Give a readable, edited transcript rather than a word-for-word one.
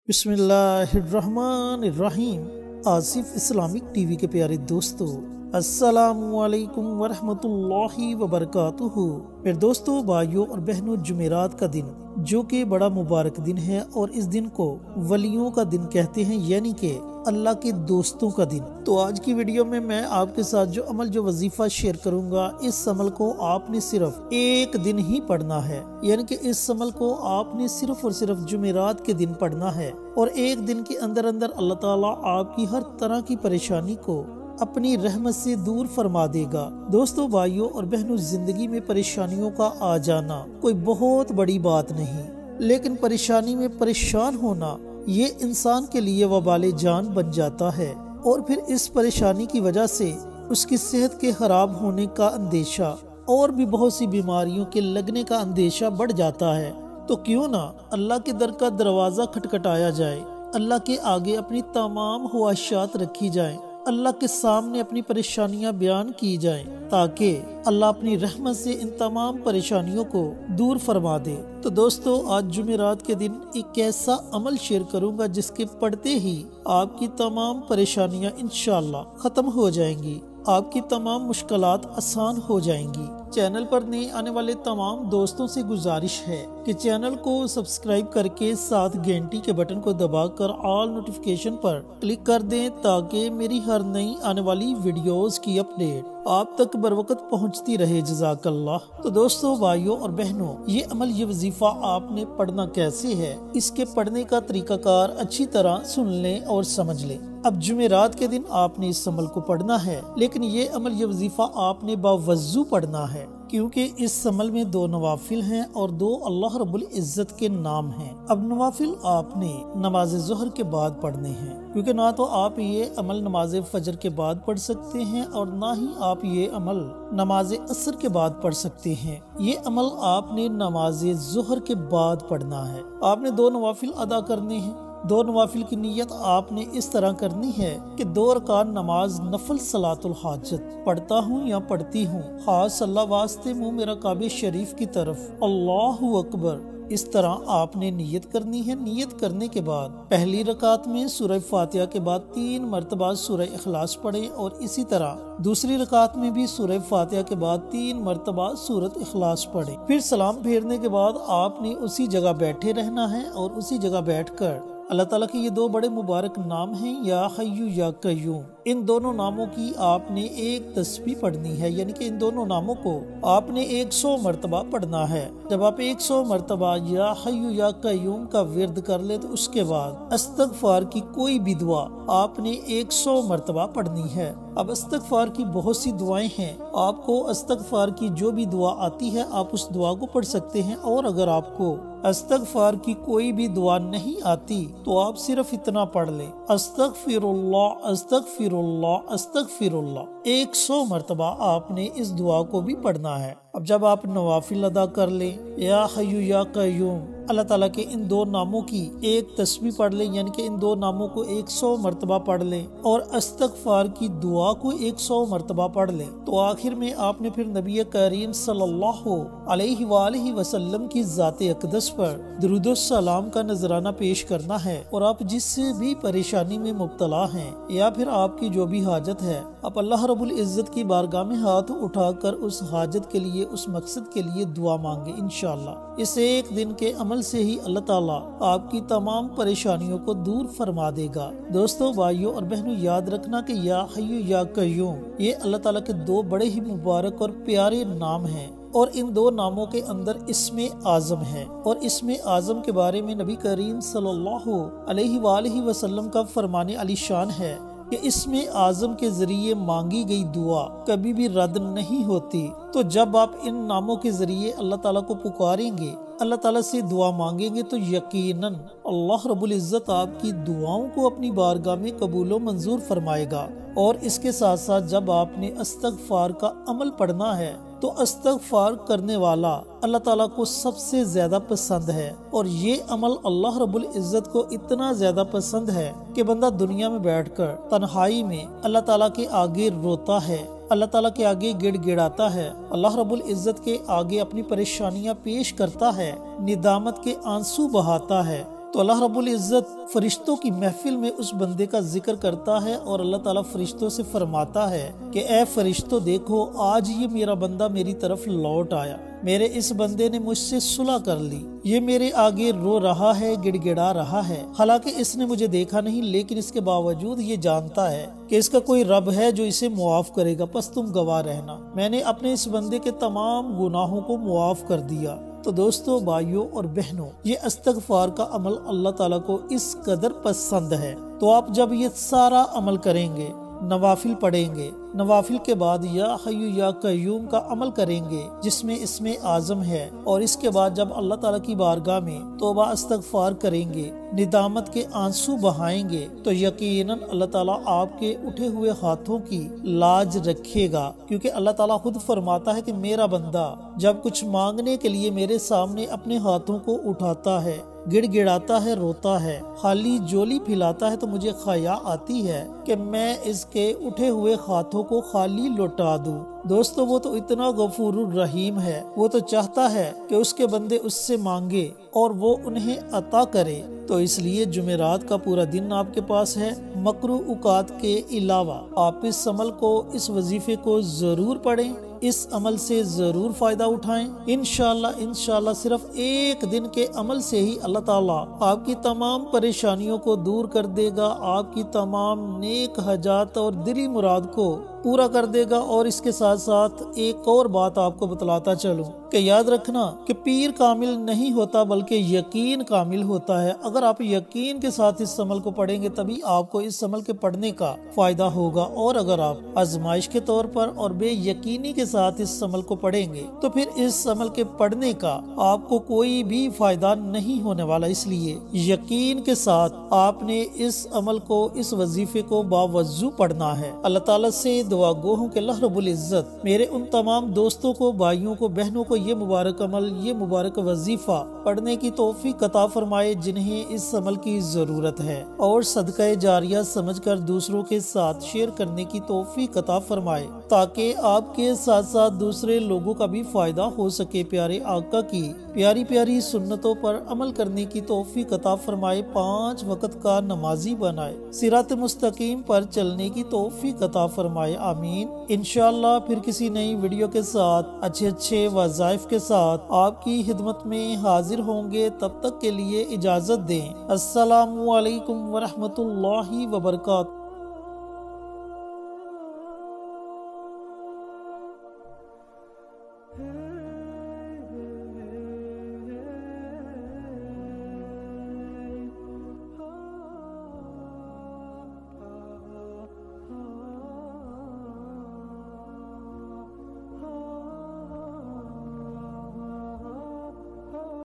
बिस्मिल्लाहिर्रहमानिर्रहीम। Asif Islamic TV के प्यारे दोस्तों, अस्सलामु अलैकुम वरहमतुल्लाहि वबरकातुहू। मेरे दोस्तों, भाइयों और बहनों, जुमेरात का दिन जो कि बड़ा मुबारक दिन है और इस दिन को वलियों का दिन कहते हैं, यानी कि अल्लाह के दोस्तों का दिन। तो आज की वीडियो में मैं आपके साथ जो वजीफा शेयर करूंगा, इस अमल को आपने सिर्फ एक दिन ही पढ़ना है, यानी कि इस अमल को आपने सिर्फ और सिर्फ जुमेरात के दिन पढ़ना है और एक दिन के अंदर अंदर अल्लाह ताला आपकी हर तरह की परेशानी को अपनी रहमत से दूर फरमा देगा। दोस्तों, भाइयों और बहनों, जिंदगी में परेशानियों का आ जाना कोई बहुत बड़ी बात नहीं, लेकिन परेशानी में परेशान होना ये इंसान के लिए वबाले जान बन जाता है और फिर इस परेशानी की वजह से उसकी सेहत के खराब होने का अंदेशा और भी बहुत सी बीमारियों के लगने का अंदेशा बढ़ जाता है। तो क्यों ना अल्लाह के दर का दरवाजा खटखटाया जाए, अल्लाह के आगे अपनी तमाम ख्वाहिशात रखी जाए, अल्लाह के सामने अपनी परेशानियां बयान की जाएं, ताकि अल्लाह अपनी रहमत से इन तमाम परेशानियों को दूर फरमा दे। तो दोस्तों, आज जुमेरात के दिन एक ऐसा अमल शेयर करूंगा जिसके पढ़ते ही आपकी तमाम परेशानियां इंशाअल्लाह खत्म हो जाएंगी, आपकी तमाम मुश्किलात आसान हो जाएंगी। चैनल पर नए आने वाले तमाम दोस्तों से गुजारिश है कि चैनल को सब्सक्राइब करके साथ घंटी के बटन को दबाकर ऑल नोटिफिकेशन पर क्लिक कर दें, ताकि मेरी हर नई आने वाली वीडियोस की अपडेट आप तक बर वक्त पहुँचती रहे। जज़ाकल्लाह। तो दोस्तों, भाइयों और बहनों, ये अमल, ये वजीफा आपने पढ़ना कैसे है, इसके पढ़ने का तरीकाकार अच्छी तरह सुन लें और समझ लें। अब जुमेरात के दिन आपने इस अमल को पढ़ना है, लेकिन ये अमल, ये वजीफा आपने बावजू पढ़ना है, क्योंकि इस अमल में 2 नवाफिल हैं और 2 अल्लाह रब्बुल इज्जत के नाम हैं। अब नवाफिल आपने नमाज ज़ोहर के बाद पढ़ने हैं, क्योंकि ना तो आप ये अमल नमाज फजर के बाद पढ़ सकते हैं और ना ही आप ये अमल नमाज असर के बाद पढ़ सकते हैं। ये अमल आपने नमाज ज़ोहर के बाद पढ़ना है। आपने 2 नवाफिल अदा करने हैं। 2 नवाफिल की नियत आपने इस तरह करनी है कि 2 रकात नमाज नफल सलातुल हाजत पढ़ता हूँ या पढ़ती हूँ, खास अल्लाह वास्ते मुँह मेरा काबे शरीफ की तरफ, अल्लाहु अकबर, इस तरह आपने नियत करनी है। नियत करने के बाद पहली रकात में सूरह फातिहा के बाद 3 मरतबा सूरह इखलास पढ़ें और इसी तरह दूसरी रकात में भी सूरह फातिहा के बाद 3 मरतबा सूरत इखलास पढ़ें। फिर सलाम फेरने के बाद आपने उसी जगह बैठे रहना है और उसी जगह बैठकर अल्लाह ताला के ये 2 बड़े मुबारक नाम हैं, या हय्यू या कय्यूम। इन दोनों नामों की आपने एक तस्बीह पढ़नी है, यानी कि इन दोनों नामों को आपने 100 मरतबा पढ़ना है। जब आप 100 मरतबा या हय्यू या कय्यूम का विर्द कर ले, तो उसके बाद इस्तगफार की कोई भी दुआ आपने 100 मरतबा पढ़नी है। अब इस्तगफार की बहुत सी दुआएं हैं, आपको इस्तगफार की जो भी दुआ आती है आप उस दुआ को पढ़ सकते हैं, और अगर आपको इस्तगफार की कोई भी दुआ नहीं आती तो आप सिर्फ इतना पढ़ लें, अस्तगफिरुल्लाह अस्तगफिरुल्लाह अस्तगफिरुल्लाह। 100 मरतबा आपने इस दुआ को भी पढ़ना है। अब जब आप नवाफिल अदा कर लें, या हय्यू या कय्यूम, अल्लाह ताला के इन 2 नामों की एक तस्बीह पढ़ लें, यानी कि इन 2 नामों को 100 मरतबा पढ़ लें और इस्तगफार की दुआ को 100 मरतबा पढ़ लें, तो आखिर में आपने फिर नबी करीम सल्लल्लाहु अलैहि वसल्लम की ज़ाते अक़दस पर दुरूद सलाम का नजराना पेश करना है। और आप जिस भी परेशानी में मुब्तला हैं या फिर आपकी जो भी हाजत है, आप अल्लाह रब्बुल इज्जत की बारगाह में हाथ उठाकर उस हाजत के लिए, उस मकसद के लिए दुआ मांगे। इंशाअल्लाह इस एक दिन के अमल से ही अल्लाह ताला आपकी तमाम परेशानियों को दूर फरमा देगा। दोस्तों, भाइयों और बहनों, याद रखना कि या हय्यू या कय्यूम ये अल्लाह ताला के 2 बड़े ही मुबारक और प्यारे नाम हैं, और इन 2 नामों के अंदर इसमें आज़म है। और इसमें आज़म के बारे में नबी करीम सल्लल्लाहु अलैहि वसल्लम का फरमाने अली शान है कि इसमें आज़म के जरिए मांगी गई दुआ कभी भी रद्द नहीं होती। तो जब आप इन नामों के जरिए अल्लाह ताला को पुकारेंगे, अल्लाह ताला से दुआ मांगेंगे, तो यकीनन अल्लाह रब्बुल इज्जत आपकी दुआओं को अपनी बारगाह में कबूल व मंजूर फरमाएगा। और इसके साथ साथ जब आपने इस्तगफार का अमल पढ़ना है, तो इस्तगफार करने वाला अल्लाह ताला को सबसे ज्यादा पसंद है। और ये अमल अल्लाह रब्बुल इज्जत को इतना ज्यादा पसंद है कि बंदा दुनिया में बैठकर तन्हाई में अल्लाह ताला के आगे रोता है, अल्लाह ताला के आगे गिड़गिड़ाता है, अल्लाह रब्बुल इज्जत के आगे अपनी परेशानियां पेश करता है, निदामत के आंसू बहाता है। تو اللہ رب العزت فرشتوں کی محفل میں اس بندے کا ذکر کرتا ہے اور اللہ تعالیٰ فرشتوں سے فرماتا ہے کہ اے فرشتوں دیکھو آج یہ میرا بندہ میری طرف لوٹ آیا، میرے اس بندے نے مجھ سے صلح کر لی، یہ میرے آگے رو رہا ہے، گڑ گڑا رہا ہے، حالانکہ اس نے مجھے دیکھا نہیں لیکن اس کے باوجود یہ جانتا ہے کہ اس کا کوئی رب ہے جو اسے معاف کرے گا، پس تم گواہ رہنا، میں نے اپنے اس بندے کے تمام گناہوں کو معاف کر دیا۔ تو دوستو، بھائیوں اور بہنوں، یہ استغفار کا عمل اللہ تعالیٰ کو اس قدر پسند ہے، تو آپ جب یہ سارا عمل کریں گے، نوافل پڑھیں گے، نوافل کے بعد یا حی یا قیوم کا عمل کریں گے جس میں اسم اعظم ہے، اور اس کے بعد جب اللہ تعالیٰ کی بارگاہ میں توبہ استغفار کریں گے، ندامت کے آنسو بہائیں گے، تو یقیناً اللہ تعالیٰ آپ کے اٹھے ہوئے ہاتھوں کی لاج رکھے گا، کیونکہ اللہ تعالیٰ خود فرماتا ہے کہ میرا بندہ جب کچھ مانگنے کے لیے میرے سامنے اپنے ہاتھوں کو اٹھاتا ہے، گڑ گڑاتا ہے، روتا ہے، خالی جولی پھیلاتا ہے، تو مجھے خیا آتی ہے کہ میں اس کے اٹھے ہوئے ہاتھوں کو خالی لوٹا دوں۔ دوستو، وہ تو اتنا غفور الرحیم ہے، وہ تو چاہتا ہے کہ اس کے بندے اس سے مانگے اور وہ انہیں عطا کرے۔ تو اس لیے جمعرات کا پورا دن آپ کے پاس ہے، مکروہ اوقات کے علاوہ آپ اس عمل کو، اس وظیفے کو ضرور پڑھیں، اس عمل سے ضرور فائدہ اٹھائیں۔ انشاءاللہ صرف ایک دن کے عمل سے ہی اللہ تعالیٰ آپ کی تمام پریشانیوں کو دور کر دے گا، آپ کی تمام نیک حاجات اور دلی مراد کو پورا کر دے گا۔ اور اس کے ساتھ ساتھ ایک اور بات آپ کو بتلاتا چلوں کہ یاد رکھنا کہ پیر کامل نہیں ہوتا بلکہ یقین کامل ہوتا ہے۔ اگر آپ یقین کے ساتھ اس عمل کو پڑھیں گے تبھی آپ کو اس عمل کے پڑھنے کا فائدہ ہوگا، اور اگر آپ آزمائش کے طور پر اور بے یقینی کے ساتھ اس عمل کو پڑھیں گے تو پھر اس عمل کے پڑھنے کا آپ کو کوئی بھی فائدہ نہیں ہونے والا۔ اس لیے یقین کے ساتھ آپ نے اس عمل کو، اس وظیفے کو باوضو پڑھنا ہے۔ اللہ تعالیٰ سے دعا گو ہوں کہ اللہ رب العزت میرے ان تمام دوستوں کو، بھائیوں کو، بہنوں کو یہ مبارک عمل، یہ مبارک وظیفہ پڑھنے کی توفیق عطا فرمائے جنہیں اس عمل کی ضرورت ہے، اور صدقہ جاریہ سمجھ کر دوسروں کے ساتھ شیئر کرنے کی توفیق عطا فرمائے تاکہ آپ کے ساتھ ساتھ دوسرے لوگوں کا بھی فائدہ ہو سکے۔ پیارے آقا کی پیاری پیاری سنتوں پر عمل کرنے کی توفیق عطا فرمائے، 5 وقت کا نمازی بنائے، صراط مستقیم پر چلنے کی توفیق عطا فرمائے، آمین۔ انشاءاللہ پھر کسی نئی ویڈیو کے ساتھ اچھے وظائف کے ساتھ آپ کی خدمت میں حاضر ہوں گے، تب تک کے لیے اجازت دیں۔ السلام علیکم ورحمۃ اللہ وبرکاتہ۔